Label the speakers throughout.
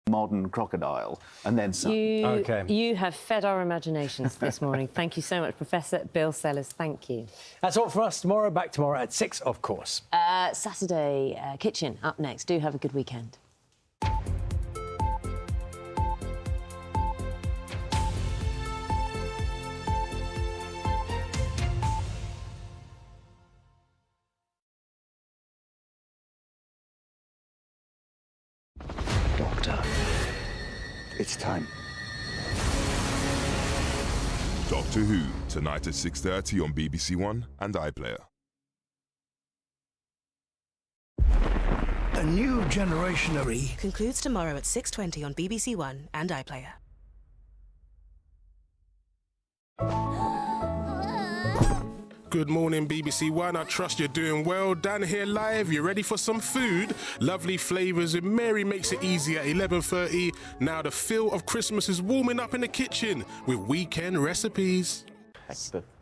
Speaker 1: modern crocodile, and then some.
Speaker 2: You have fed our imaginations this morning. Thank you so much, Professor Bill Sellers. Thank you.
Speaker 3: That's all from us tomorrow. Back tomorrow at 6, of course.
Speaker 2: Saturday Kitchen up next. Do have a good weekend.
Speaker 1: Doctor, it's time.
Speaker 4: Doctor Who, tonight at 6:30 on BBC One and iPlayer.
Speaker 5: A new generation of
Speaker 6: concludes tomorrow at 6:20 on BBC One and iPlayer.
Speaker 7: Good morning, BBC One. I trust you're doing well. Dan here live. You ready for some food? Lovely flavours and Mary makes it easy at 11:30. Now the feel of Christmas is warming up in the kitchen with weekend recipes.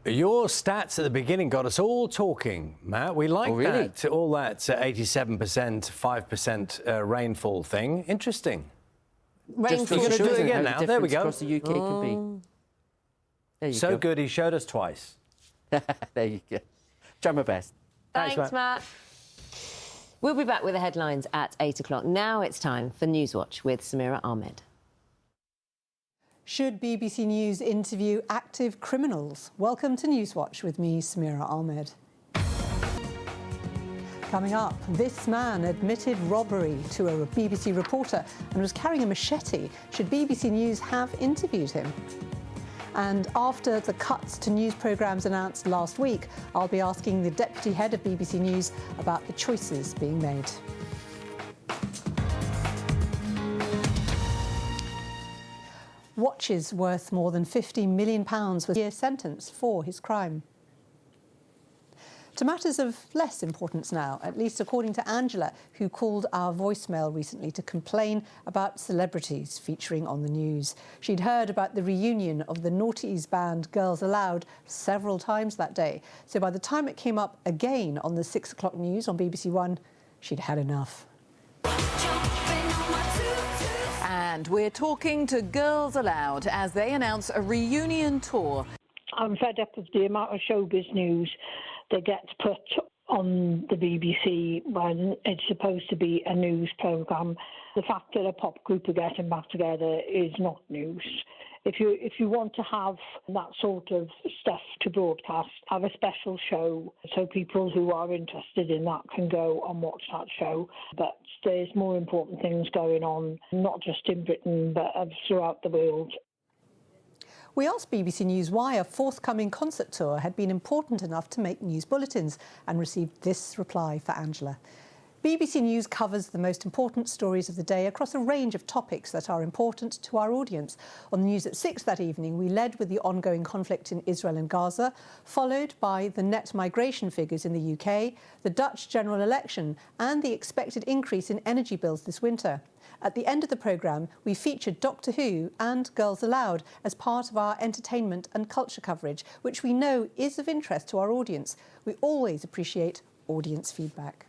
Speaker 3: Your stats at the beginning got us all talking, Matt. We like that. All that 87%, 5% rainfall thing. Interesting.
Speaker 2: Rainfall.
Speaker 3: You're going to do it again now. There we go.
Speaker 8: Across the UK could be. There you
Speaker 3: so
Speaker 8: go.
Speaker 3: good, he showed us twice.
Speaker 8: There you go. Try my best.
Speaker 2: Thanks, Matt. We'll be back with the headlines at 8 o'clock. Now it's time for Newswatch with Samira Ahmed.
Speaker 9: Should BBC News interview active criminals? Welcome to Newswatch with me, Samira Ahmed. Coming up, this man admitted robbery to a BBC reporter and was carrying a machete. Should BBC News have interviewed him? And after the cuts to news programmes announced last week, I'll be asking the deputy head of BBC News about the choices being made. Watches worth more than £50 million was a year sentence for his crime. To matters of less importance now, at least according to Angela, who called our voicemail recently to complain about celebrities featuring on the news. She'd heard about the reunion of the noughties band Girls Aloud several times that day. So by the time it came up again on the 6 o'clock news on BBC One, she'd had enough.
Speaker 10: And we're talking to Girls Aloud as they announce a reunion tour.
Speaker 11: I'm fed up with the amount of showbiz news that gets put on the BBC when it's supposed to be a news programme. The fact that a pop group are getting back together is not news. If you want to have that sort of stuff to broadcast, have a special show so people who are interested in that can go and watch that show. But there's more important things going on, not just in Britain, but throughout the world.
Speaker 9: We asked BBC News why a forthcoming concert tour had been important enough to make news bulletins and received this reply for Angela. BBC News covers the most important stories of the day across a range of topics that are important to our audience. On the news at 6 that evening, we led with the ongoing conflict in Israel and Gaza, followed by the net migration figures in the UK, the Dutch general election and the expected increase in energy bills this winter. At the end of the programme, we featured Doctor Who and Girls Aloud as part of our entertainment and culture coverage, which we know is of interest to our audience. We always appreciate audience feedback.